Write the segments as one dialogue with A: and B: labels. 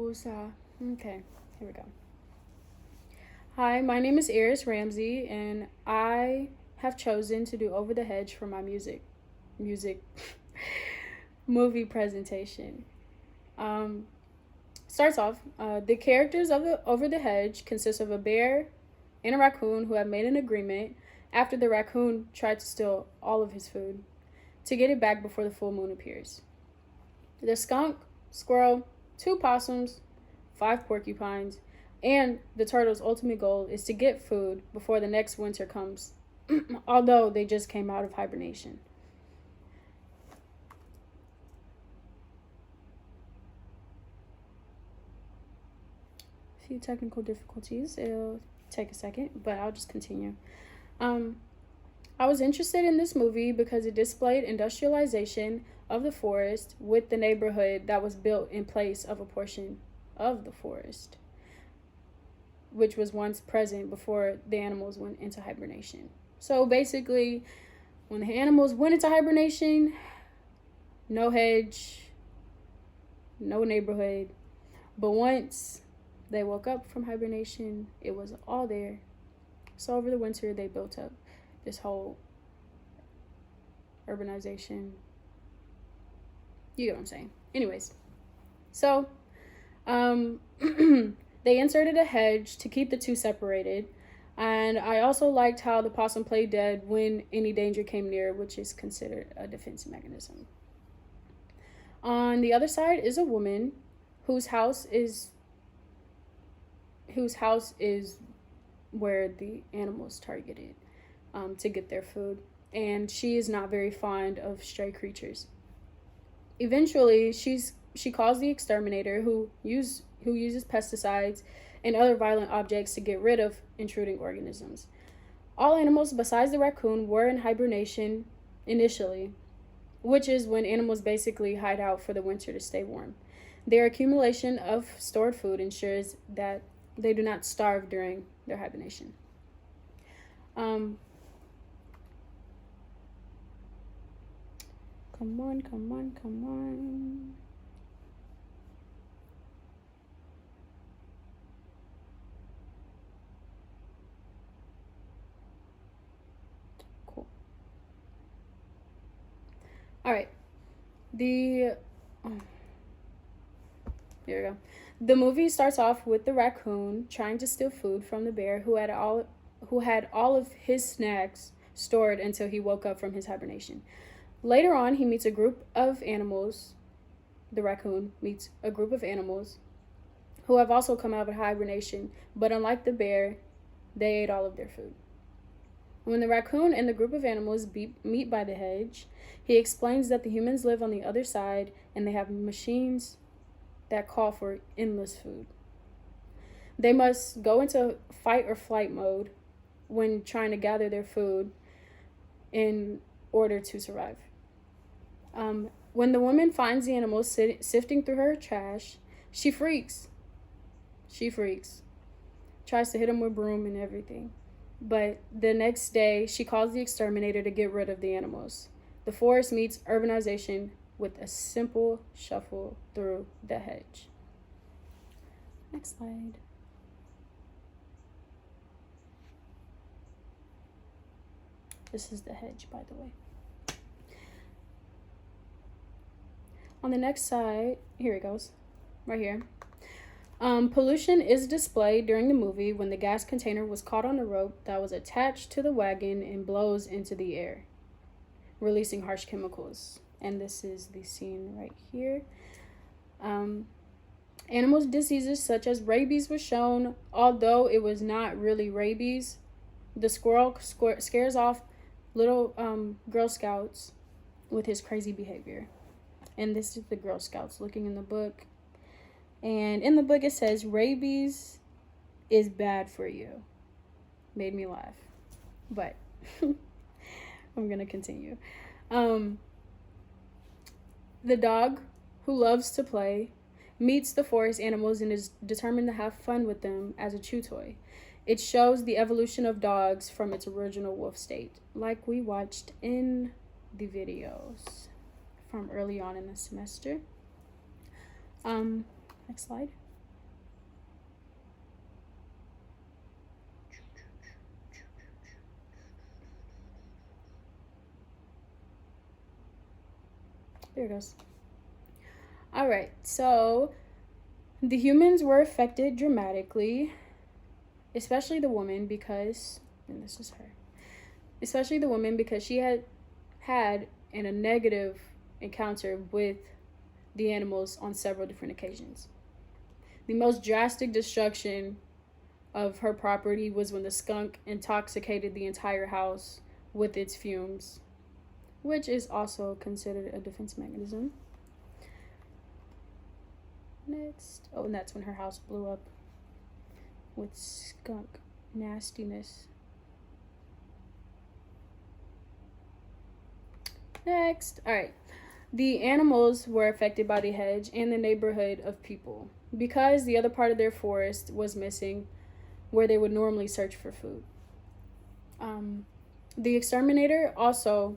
A: Okay, here we go. Hi, my name is Eris Ramsey, and I have chosen to do Over the Hedge for my music movie presentation. Um, Starts off, the characters of the Over the Hedge consist of a bear and a raccoon who have made an agreement after the raccoon tried to steal all of his food to get it back before the full moon appears. The skunk, squirrel, two possums, five porcupines, and the turtle's ultimate goal is to get food before the next winter comes, although they just came out of hibernation. A few technical difficulties. It'll take a second, but I'll just continue. Um, I was interested in this movie because it displayed industrialization of the forest with the neighborhood that was built in place of a portion of the forest, which was once present before the animals went into hibernation. So basically, when the animals went into hibernation, no hedge, no neighborhood. But once they woke up from hibernation, it was all there. So over the winter, they built up this whole urbanization. You get what I'm saying. Anyways, so they inserted a hedge to keep the two separated. And I also liked how the possum played dead when any danger came near, which is considered a defense mechanism. On the other side is a woman whose house is where the animals targeted to get their food, and she is not very fond of stray creatures. Eventually, she calls the exterminator, who uses pesticides and other violent objects to get rid of intruding organisms. All animals besides the raccoon were in hibernation initially, which is when animals basically hide out for the winter to stay warm. Their accumulation of stored food ensures that they do not starve during their hibernation. Come on. Cool. All right. Here we go. The movie starts off with the raccoon trying to steal food from the bear who had all of his snacks stored until he woke up from his hibernation. Later on, he meets a group of animals. The raccoon meets a group of animals who have also come out of hibernation, but unlike the bear, they ate all of their food. When the raccoon and the group of animals meet by the hedge, he explains that the humans live on the other side and they have machines that call for endless food. They must go into fight or flight mode when trying to gather their food in order to survive. When the woman finds the animals sifting through her trash, she freaks. Tries to hit them with broom and everything. But the next day, she calls the exterminator to get rid of the animals. The forest meets urbanization with a simple shuffle through the hedge. Next slide. This is the hedge, by the way. On the next side, here it goes, right here. Pollution is displayed during the movie when the gas container was caught on a rope that was attached to the wagon and blows into the air, releasing harsh chemicals. And this is the scene right here. Animal diseases such as rabies was shown, although it was not really rabies. The squirrel scares off little Girl Scouts with his crazy behavior. And this is the Girl Scouts looking in the book. And in the book it says, rabies is bad for you. Made me laugh. But I'm going to continue. The dog, who loves to play, meets the forest animals and is determined to have fun with them as a chew toy. It shows the evolution of dogs from its original wolf state, like we watched in the videos from early on in the semester. Next slide. There it goes. All right, so the humans were affected dramatically, especially the woman because, and this is her, especially the woman because she had a negative encounter with the animals on several different occasions. The most drastic destruction of her property was when the skunk intoxicated the entire house with its fumes, which is also considered a defense mechanism. Next. Oh, and that's when her house blew up with skunk nastiness. Next. All right. The animals were affected by the hedge and the neighborhood of people because the other part of their forest was missing where they would normally search for food. The exterminator also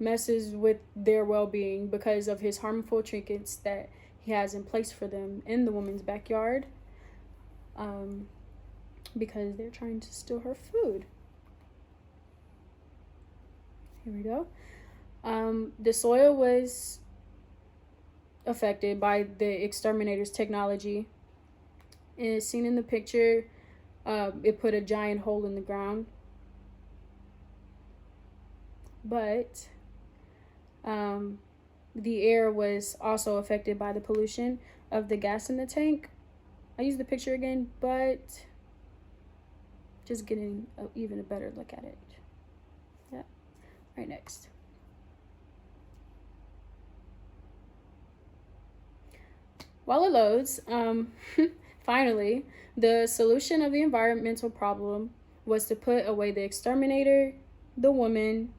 A: messes with their well-being because of his harmful trinkets that he has in place for them in the woman's backyard, because they're trying to steal her food. Here we go. The soil was affected by the exterminator's technology. And as seen in the picture, it put a giant hole in the ground. But the air was also affected by the pollution of the gas in the tank. I used the picture again, but just getting even a better look at it. Yeah. Right, next. While it loads, finally, the solution of the environmental problem was to put away the exterminator, the woman,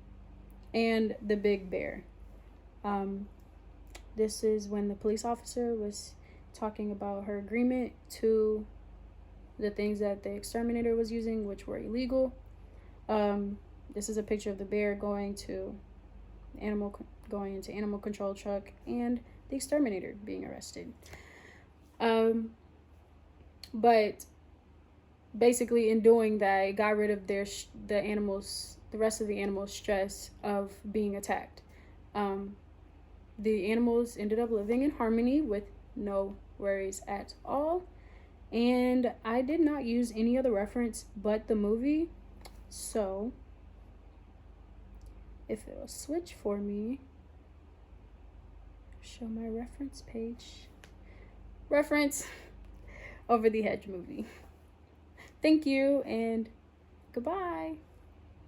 A: and the big bear. This is when the police officer was talking about her agreement to the things that the exterminator was using, which were illegal. This is a picture of the bear going into animal control truck and the exterminator being arrested. But basically, in doing that, it got rid of the rest of the animals' stress of being attacked. The animals ended up living in harmony with no worries at all. And I did not use any other reference but the movie. So, if it'll switch for me, show my reference page. Reference over the Hedge movie. Thank you and goodbye.